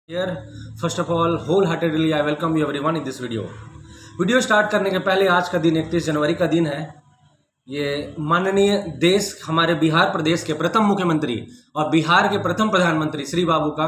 Here, first of all, wholeheartedly I welcome you everyone in this video. Video start करने के पहले आज का दिन 31 जनवरी का दिन है। ये माननीय देश हमारे बिहार प्रदेश के प्रथम मुख्यमंत्री और बिहार के प्रथम प्रधानमंत्री श्री बाबू का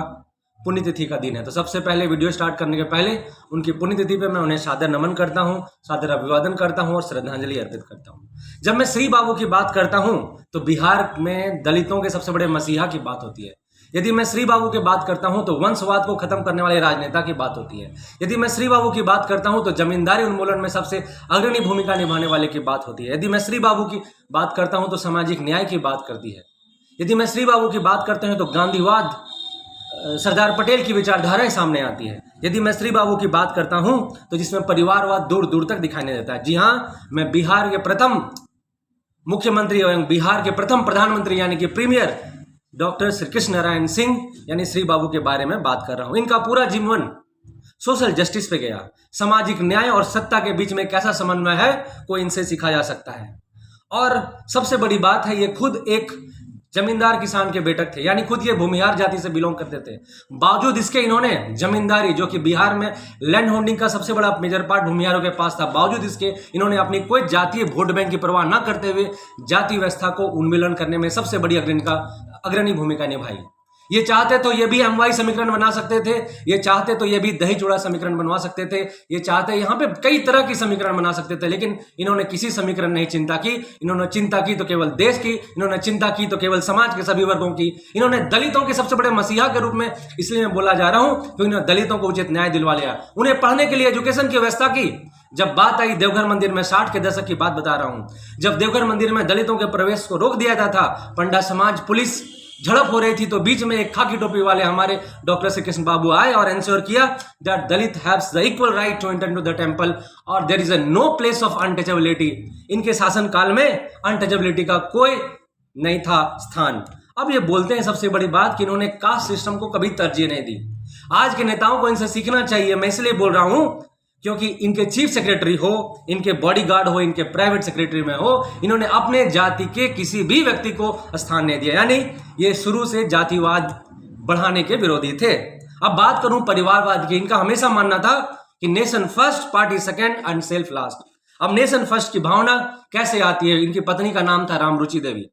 पुण्यतिथि का दिन है। तो सबसे पहले वीडियो स्टार्ट करने के पहले उनकी पुण्यतिथि पे मैं उन्हें सादर नमन करता हूँ, सादर अभिवादन करता हूँ और श्रद्धांजलि अर्पित करता हूँ। जब मैं श्री बाबू की बात करता हूँ तो बिहार में दलितों के सबसे बड़े मसीहा की बात होती है। यदि मैं श्री बाबू की बात करता हूं तो वंशवाद को खत्म करने वाले राजनेता की बात होती है। यदि मैं श्री बाबू की बात करता हूं तो जमींदारी उन्मूलन में सबसे अग्रणी भूमिका निभाने वाले की बात होती है। यदि मैं श्री बाबू की बात करता हूं तो सामाजिक न्याय की बात करती है। यदि मैं श्री बाबू की बात करते हैं तो गांधीवाद, सरदार पटेल की विचारधाराएं सामने आती है। यदि मैं श्री बाबू की बात करता हूं तो जिसमें परिवारवाद दूर दूर तक दिखाई नहीं देता है। जी हाँ, मैं बिहार के प्रथम मुख्यमंत्री एवं बिहार के प्रथम प्रधानमंत्री यानी कि प्रीमियर डॉक्टर श्री कृष्ण नारायण सिंह यानी श्री बाबू के बारे में बात कर रहा हूं। इनका पूरा जीवन सोशल जस्टिस पे गया। सामाजिक न्याय और सत्ता के बीच में कैसा समन्वय है कोई इनसे सीखा जा सकता है। और सबसे बड़ी बात है, ये खुद एक जमींदार किसान के बेटक थे, यानी खुद ये भूमिहार जाति से बिलोंग करते थे। बावजूद इसके इन्होंने जमींदारी, जो कि बिहार में लैंड होल्डिंग का सबसे बड़ा मेजर पार्ट भूमिहारों के पास था, बावजूद इसके इन्होंने अपनी कोई जातीय वोट बैंक की परवाह न करते हुए जाति व्यवस्था को उन्मूलन करने में सबसे बड़ी अग्रणी भूमिका निभाई। ये चाहते तो ये भी एमवाई समीकरण बना सकते थे, ये चाहते तो ये भी दही चूड़ा समीकरण बनवा सकते थे, ये चाहते यहाँ पे कई तरह की समीकरण बना सकते थे, लेकिन इन्होंने किसी समीकरण नहीं चिंता की। इन्होंने चिंता की तो केवल देश की, इन्होंने चिंता की तो केवल समाज के सभी वर्गों की। इन्होंने दलितों के सबसे बड़े मसीहा के रूप में इसलिए मैं बोला जा रहा हूं क्योंकि इन्होंने दलितों को उचित न्याय दिलवा लिया, उन्हें पढ़ने के लिए एजुकेशन की व्यवस्था की। जब बात आई देवघर मंदिर में 60 के दशक की बात बता रहा हूं, जब देवघर मंदिर में दलितों के प्रवेश को रोक दिया जाता था, पंडा समाज पुलिस झड़प हो रही थी, तो बीच में एक खाकी टोपी वाले हमारे डॉक्टर श्री कृष्ण बाबू आए और एंश्योर किया that Dalit haves the equal right to enter into the temple और there is no place of untouchability. इनके शासन काल में अनटचेबिलिटी का कोई नहीं था स्थान। अब ये बोलते हैं सबसे बड़ी बात कि इन्होंने कास्ट सिस्टम को कभी तरजीह नहीं दी। आज के नेताओं को इनसे सीखना चाहिए। मैं इसलिए बोल रहा हूं क्योंकि इनके चीफ सेक्रेटरी हो, इनके बॉडीगार्ड हो, इनके प्राइवेट सेक्रेटरी में हो, इन्होंने अपने जाति के किसी भी व्यक्ति को स्थान नहीं दिया, यानी ये शुरू से जातिवाद बढ़ाने के विरोधी थे। अब बात करूं परिवारवाद की, इनका हमेशा मानना था कि nation first, party second and self last. अब नेशन फर्स्ट की भावना कैसे आती है? इनकी पत्नी का नाम था रामरुचि देवी।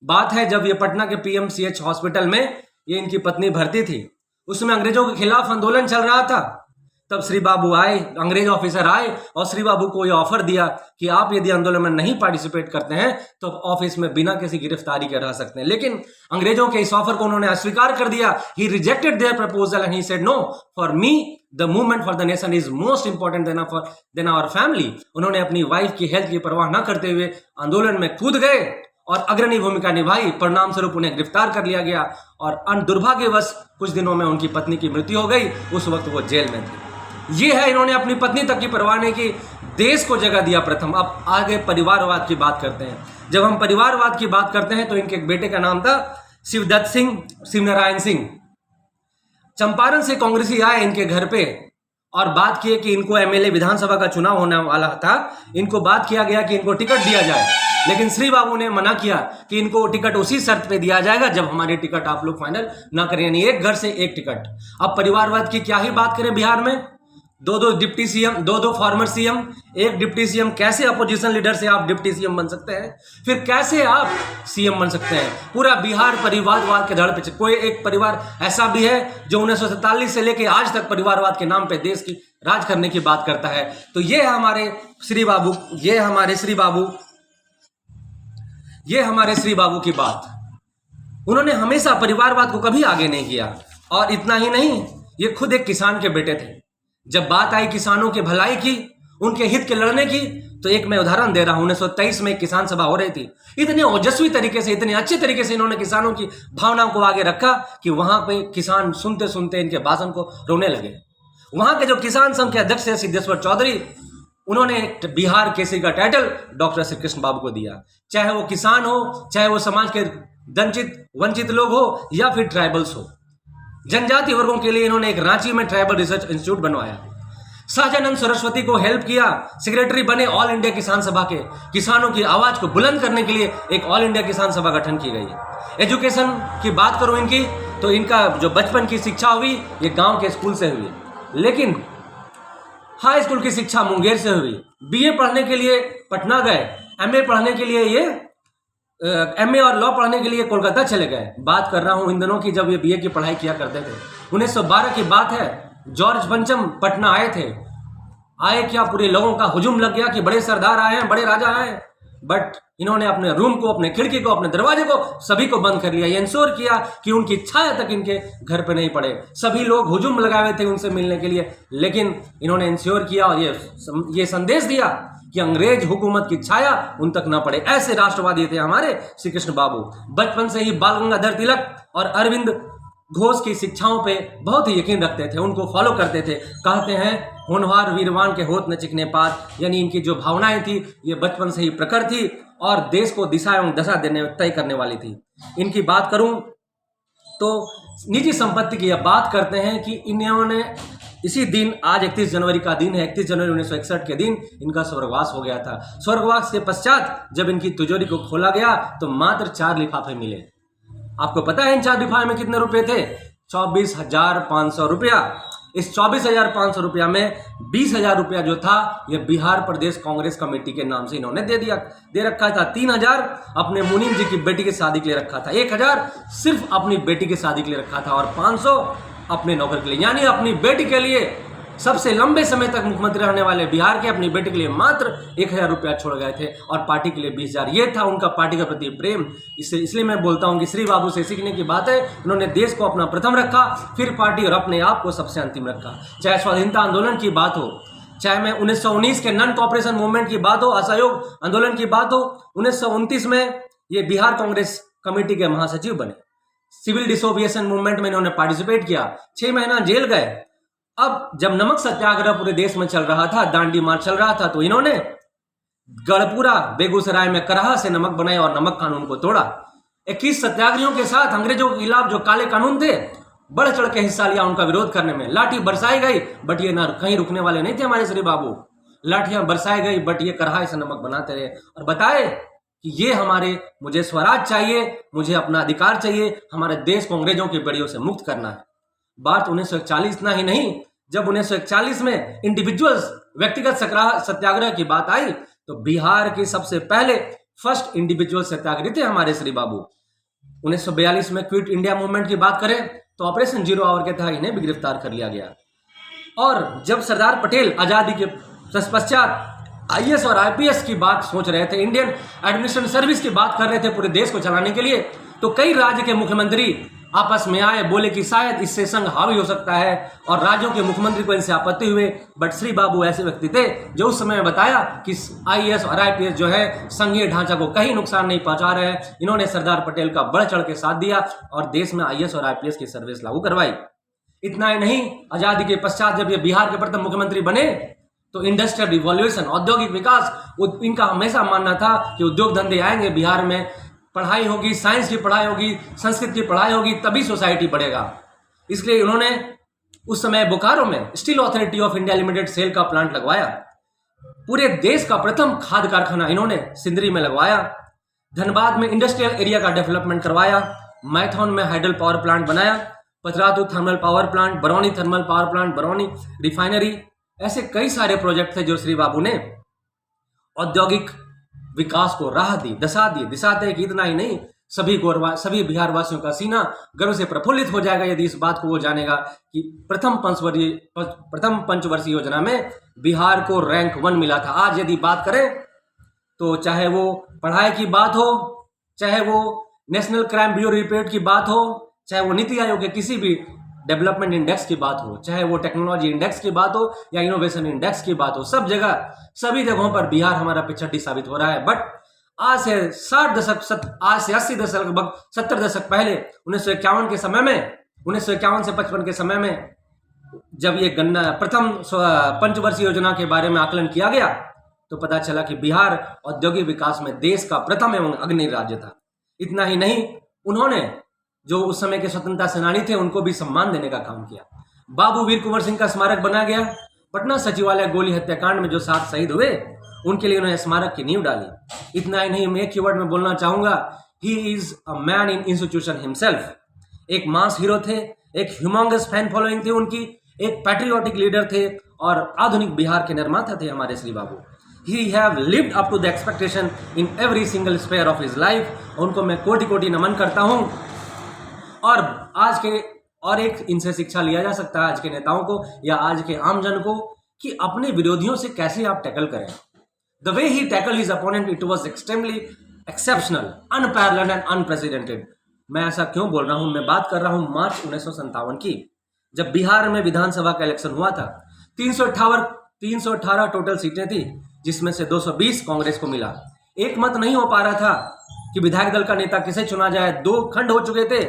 बात है जब ये पटना के पीएमसीएच हॉस्पिटल में ये इनकी पत्नी भर्ती थी, उसमें अंग्रेजों के खिलाफ आंदोलन चल रहा था। तब श्री बाबू आए, अंग्रेज ऑफिसर आए और श्री बाबू को ये ऑफर दिया कि आप यदि आंदोलन में नहीं पार्टिसिपेट करते हैं तो ऑफिस में बिना किसी गिरफ्तारी के रह सकते हैं। लेकिन अंग्रेजों के इस ऑफर को उन्होंने अस्वीकार कर दिया। He rejected their proposal and he said no, for me the movement for the nation is most important than our family. उन्होंने अपनी वाइफ की हेल्थ की परवाह न करते हुए आंदोलन में कूद गए और अग्रणी भूमिका निभाई। परिणाम स्वरूप उन्हें गिरफ्तार कर लिया गया और दुर्भाग्यवश कुछ दिनों में उनकी पत्नी की मृत्यु हो गई। उस वक्त वो जेल में थे। ये है, इन्होंने अपनी पत्नी तक की परवाह नहीं की, देश को जगह दिया प्रथम। अब आगे परिवारवाद की बात करते हैं। जब हम परिवारवाद की बात करते हैं तो इनके एक बेटे का नाम था शिवदत्त सिंह, शिवनारायण सिंह। चंपारण से कांग्रेसी आए इनके घर पे और बात की कि इनको एमएलए विधानसभा का चुनाव होने वाला था। इनको बात किया गया कि इनको टिकट दिया जाए, लेकिन श्री बाबू ने मना किया कि इनको टिकट उसी शर्त पे दिया जाएगा जब हमारे टिकट आप लोग फाइनल ना करें, यानी एक घर से एक टिकट। अब परिवारवाद की क्या ही बात करें, बिहार में दो डिप्टी सीएम, दो फॉर्मर सीएम, एक डिप्टी सीएम। कैसे अपोजिशन लीडर से आप डिप्टी सीएम बन सकते हैं? फिर कैसे आप सीएम बन सकते हैं? पूरा बिहार परिवारवाद के धड़ पे। कोई एक परिवार ऐसा भी है जो 1947 से लेकर आज तक परिवारवाद के नाम पे देश की राज करने की बात करता है। तो ये हमारे श्री बाबू, ये हमारे श्री बाबू की बात। उन्होंने हमेशा परिवारवाद को कभी आगे नहीं किया। और इतना ही नहीं, ये खुद एक किसान के बेटे थे। जब बात आई किसानों की भलाई की, उनके हित के लड़ने की, तो एक मैं उदाहरण दे रहा हूं। 1923 में एक किसान सभा हो रही थी। इतने ओजस्वी तरीके से, इतने अच्छे तरीके से इन्होंने किसानों की भावनाओं को आगे रखा कि वहां पे किसान सुनते सुनते इनके भाषण को रोने लगे। वहां के जो किसान संघ के अध्यक्ष है सिद्धेश्वर चौधरी, उन्होंने बिहार केसरी का टाइटल डॉक्टर श्री कृष्ण बाबू को दिया। चाहे वो किसान हो, चाहे वो समाज के वंचित लोग हो या फिर ट्राइबल्स हो, जनजाति वर्गों के लिए इन्होंने एक रांची में ट्राइबल रिसर्च इंस्टीट्यूट बनवाया। सहजानंद सरस्वती को हेल्प किया, सेक्रेटरी बने ऑल इंडिया किसान सभा के। किसानों की आवाज को बुलंद करने के लिए एक ऑल इंडिया किसान सभा गठन की गई। एजुकेशन की बात करूं इनकी, तो इनका जो बचपन की शिक्षा हुई ये गांव के स्कूल से हुई, लेकिन हाई स्कूल की शिक्षा मुंगेर से हुई। बीए पढ़ने के लिए पटना गए, एमए पढ़ने के लिए ये एमए और लॉ पढ़ने के लिए कोलकाता चले गए। बात कर रहा हूं इन दिनों की जब ये बीए की पढ़ाई किया करते थे। 1912 की बात है, जॉर्ज पंचम पटना आए थे। आए क्या, पूरे लोगों का हुजूम लग गया कि बड़े सरदार आए हैं, बड़े राजा आए हैं। बट इन्होंने अपने रूम को, अपने खिड़की को, अपने दरवाजे को, सभी को बंद कर लिया। ये इंश्योर किया कि उनकी छाया तक इनके घर पे नहीं पड़े। सभी लोग हुजूम लगाए हुए थे उनसे मिलने के लिए, लेकिन इन्होंने इंश्योर किया और ये संदेश दिया कि अंग्रेज हुकूमत की छाया उन तक न पड़े। ऐसे राष्ट्रवादी थे हमारे श्री कृष्ण बाबू। बचपन से ही बाल गंगाधर तिलक और अरविंद घोष की शिक्षाओं पे बहुत ही यकीन रखते थे, उनको फॉलो करते थे। कहते हैं होनहार वीरवान के होत न चिकने पार, यानी इनकी जो भावनाएं थी ये बचपन से ही प्रखर थी और देश को दिशा एवं दशा देने तय करने वाली थी। इनकी बात करूं तो निजी संपत्ति की यह बात करते हैं कि इन्होंने इसी दिन, आज 31 जनवरी का दिन है, 31 जनवरी 1961 के दिन इनका स्वर्गवास हो गया था। स्वर्गवास के पश्चात जब इनकी तिजोरी को खोला गया तो मात्र 4 लिफाफे मिले। आपको पता है इन 4 लिफाफे में कितने रुपए थे? 24,500 रुपया। इस 24,500 रुपया में 20,000 रुपया जो था ये बिहार प्रदेश कांग्रेस कमेटी के नाम से इन्होंने दे रखा था। 3,000 अपने मुनीम जी की बेटी की शादी के लिए रखा था, 1,000 सिर्फ अपनी बेटी की शादी के लिए रखा था और 500 अपने नौकर के लिए। यानी अपनी बेटी के लिए, सबसे लंबे समय तक मुख्यमंत्री रहने वाले बिहार के, अपनी बेटी के लिए मात्र 1,000 रुपया छोड़ गए थे और पार्टी के लिए 20,000। ये था उनका पार्टी के प्रति प्रेम। इसलिए मैं बोलता हूं कि श्री बाबू से सीखने की बात है। उन्होंने देश को अपना प्रथम रखा, फिर पार्टी और अपने आप को सबसे अंतिम रखा। चाहे स्वाधीनता आंदोलन की बात हो, चाहे मैं 1919 के नॉन कॉपरेशन मूवमेंट की बात हो, असहयोग आंदोलन की बात हो, 1929 में ये बिहार कांग्रेस कमेटी के महासचिव बने। सिविल डिसोबिएशन मूवमेंट में इन्होंने पार्टिसिपेट किया, 6 महीना जेल गए। अब जब नमक सत्याग्रह पूरे देश में चल रहा था, दांडी मार्च चल रहा था, तो इन्होंने गढ़पुरा बेगूसराय में कराहा से नमक बनाया और नमक कानून को तोड़ा। 21 सत्याग्रहियों के साथ अंग्रेजों के खिलाफ जो काले कानून थे, बढ़ चढ़ के हिस्सा लिया उनका विरोध करने में। लाठी बरसाई गई, बट ये ना कहीं रुकने वाले नहीं थे हमारे श्री बाबू। लाठियां बरसाई गई, बट ये कराहा से नमक बनाते रहे और बताए कि ये मुझे स्वराज चाहिए, मुझे अपना अधिकार चाहिए, हमारे देश को अंग्रेजों की बेड़ियों से मुक्त करना है। बात 1941 ना ही नहीं, जब 1941 में इंडिविजुअल्स, व्यक्तिगत सत्याग्रह की बात आई तो बिहार के सबसे पहले फर्स्ट इंडिविजुअल सत्याग्रही थे हमारे श्री बाबू। 1942 में क्विट इंडिया मूवमेंट की बात करें तो ऑपरेशन 0 आवर के तहत इन्हें भी गिरफ्तार कर लिया गया। और जब सरदार पटेल आजादी के पश्चात आईएएस और आईपीएस की बात सोच रहे थे, इंडियन एडमिनिस्ट्रेशन सर्विस की बात कर रहे थे पूरे देश को चलाने के लिए, तो कई राज्य के मुख्यमंत्री आपस में आए, बोले कि शायद इससे संघ हावी हो सकता है और राज्यों के मुख्यमंत्री को इनसे आपत्ति हुए। बट श्री बाबू ऐसे व्यक्ति थे जो उस समय बताया कि आईएएस और आईपीएस जो है संघीय ढांचा को कहीं नुकसान नहीं पहुंचा रहे हैं। इन्होंने सरदार पटेल का बढ़ चढ़ के साथ दिया और देश में आईएएस और आईपीएस की सर्विस लागू करवाई। इतना ही नहीं, आजादी के पश्चात जब ये बिहार के प्रथम मुख्यमंत्री बने तो इंडस्ट्रियल रिवॉल्यूशन, औद्योगिक विकास, इनका हमेशा मानना था कि उद्योग धंधे आएंगे बिहार में, पढ़ाई होगी, साइंस की पढ़ाई होगी, संस्कृत की पढ़ाई होगी, तभी सोसाइटी बढ़ेगा। इसलिए उन्होंने उस समय बोकारो में Steel Authority of India Limited SAIL का प्लांट लगवाया। पूरे देश का प्रथम खाद कारखाना इन्होंने सिंदरी में लगवाया। धनबाद में इंडस्ट्रियल एरिया का डेवलपमेंट करवाया। मैथौन में हाइडल पावर प्लांट बनाया। Patratu thermal power plant, Barauni thermal power plant, Barauni refinery, ऐसे कई सारे प्रोजेक्ट थे जो श्री बाबू ने औद्योगिक विकास को राह दी, दिशा दी कि इतना ही नहीं, सभी बिहार वासियों का सीना गर्व से प्रफुल्लित हो जाएगा यदि इस बात को वो जानेगा कि प्रथम पंचवर्षीय योजना में बिहार को रैंक 1 मिला था। आज यदि बात करें तो चाहे वो पढ़ाई की बात हो, चाहे वो नेशनल क्राइम ब्यूरो रिपोर्ट की बात हो, चाहे वो नीति आयोग के किसी भी डेवलपमेंट इंडेक्स की बात हो, चाहे वो टेक्नोलॉजी इंडेक्स की बात हो या इनोवेशन इंडेक्स की बात हो, सभी जगहों पर बिहार हमारा पिछड़ी साबित हो रहा है। बट आज से 80 दशक, लगभग 70 दशक पहले 1951 के समय में, 1951 से 55 के समय में जब ये प्रथम पंचवर्षीय योजना के बारे में आकलन किया गया तो पता चला कि बिहार औद्योगिक विकास में देश का प्रथम एवं अग्रणी राज्य था। इतना ही नहीं, उन्होंने जो उस समय के स्वतंत्रता सेनानी थे उनको भी सम्मान देने का काम किया। बाबू वीर कुंवर सिंह का स्मारक बनाया गया। पटना सचिवालय गोली हत्याकांड में जो 7 शहीद हुए उनके लिए उन्होंने स्मारक की नींव डाली। इतना ही नहीं, मैं एक ही वर्ड में बोलना चाहूंगा, he is a man in institution himself. एक मास हीरो थे, एक ह्यूमंगस फैन फॉलोइंग थी उनकी, एक पैट्रियोटिक लीडर थे और आधुनिक बिहार के निर्माता थे हमारे श्री बाबू। He have lived up to the expectation in every single sphere of his life। उनको मैं कोटि कोटि नमन करता हूं। और आज के और एक इनसे शिक्षा लिया जा सकता है आज के नेताओं को या आज के आमजन को कि अपने विरोधियों से कैसे आप टैकल करें। The way he tackle his opponent, it was extremely exceptional, unparalleled and unprecedented. मैं ऐसा क्यों बोल रहा हूं? मैं बात कर रहा हूं मार्च 1957 की, जब बिहार में विधानसभा का इलेक्शन हुआ था। 318 टोटल सीटें थी, जिसमें से 220 कांग्रेस को मिला। एक मत नहीं हो पा रहा था कि विधायक दल का नेता किसे चुना जाए। 2 खंड हो चुके थे,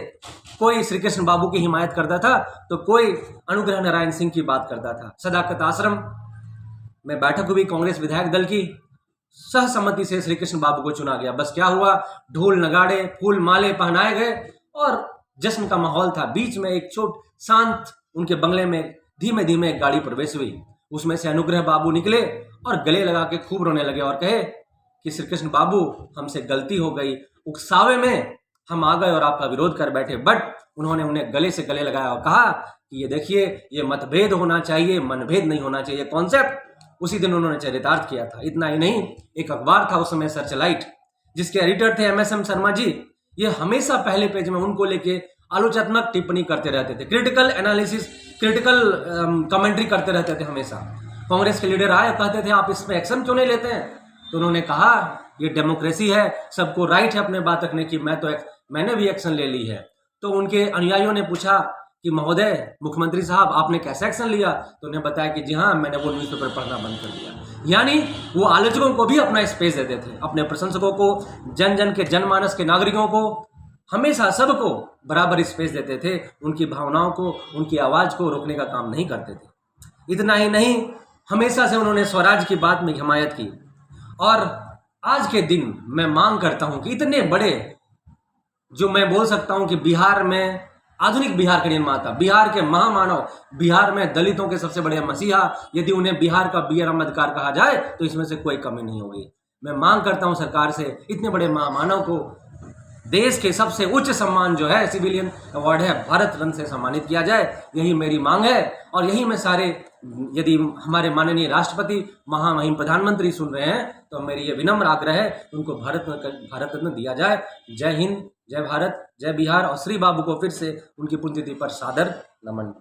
कोई श्री कृष्ण बाबू की हिमायत करता था तो कोई अनुग्रह नारायण सिंह की बात करता था। सदाकत आश्रम में बैठक हुई कांग्रेस विधायक दल की, सहसम्मति से श्री कृष्ण बाबू को चुना गया। बस क्या हुआ, ढोल नगाड़े फूल माले पहनाए गए और जश्न का माहौल था। बीच में एक शांत उनके बंगले में धीमे धीमे एक गाड़ी प्रवेश हुई। उसमें से अनुग्रह बाबू निकले और गले लगा के खूब रोने लगे और कहे कि श्री कृष्ण बाबू, हमसे गलती हो गई, उकसावे में हम आ गए और आपका विरोध कर बैठे। बट उन्होंने उन्हें गले से गले लगाया और कहा कि ये देखिए, ये मतभेद होना चाहिए, मनभेद नहीं होना चाहिए। कॉन्सेप्ट उसी दिन उन्होंने चरितार्थ किया था। इतना ही नहीं, एक अखबार था उस समय सर्चलाइट, जिसके एडिटर थे MSM शर्मा जी। ये हमेशा पहले पेज में उनको लेके आलोचनात्मक टिप्पणी करते रहते थे, क्रिटिकल एनालिसिस, क्रिटिकल कमेंट्री करते रहते थे हमेशा। कांग्रेस के लीडर आए, कहते थे आप इसमें एक्शन क्यों नहीं लेते हैं? तो उन्होंने कहा ये डेमोक्रेसी है, सबको राइट है अपने बात रखने की, मैंने भी एक्शन ले ली है। तो उनके अनुयायियों ने पूछा कि महोदय, मुख्यमंत्री साहब, आपने कैसा एक्शन लिया? तो उन्हें बताया कि जी हाँ, मैंने वो न्यूज़पेपर पढ़ना बंद कर दिया। यानी वो आलोचकों को भी अपना स्पेस देते थे, अपने प्रशंसकों को, जन जन के, जनमानस के नागरिकों को, हमेशा सबको बराबर स्पेस देते थे। उनकी भावनाओं को, उनकी आवाज़ को रोकने का काम नहीं करते थे। इतना ही नहीं, हमेशा से उन्होंने स्वराज की बात में हिमायत की। और आज के दिन मैं मांग करता हूं कि इतने बड़े, जो मैं बोल सकता हूं कि बिहार में आधुनिक बिहार के निर्माता, बिहार के महामानव, बिहार में दलितों के सबसे बड़े मसीहा, यदि उन्हें बिहार का बी आर अम्बेडकर कहा जाए तो इसमें से कोई कमी नहीं होगी। मैं मांग करता हूं सरकार से, इतने बड़े महामानव को देश के सबसे उच्च सम्मान जो है, सिविलियन अवार्ड है, भारत रत्न से सम्मानित किया जाए। यही मेरी मांग है और यही मैं सारे, यदि हमारे माननीय राष्ट्रपति, महामहिम प्रधानमंत्री सुन रहे हैं तो मेरी ये विनम्र आग्रह है, उनको भारत रत्न दिया जाए। जय हिंद, जय भारत, जय बिहार। और श्री बाबू को फिर से उनकी पुण्यतिथि पर सादर नमन।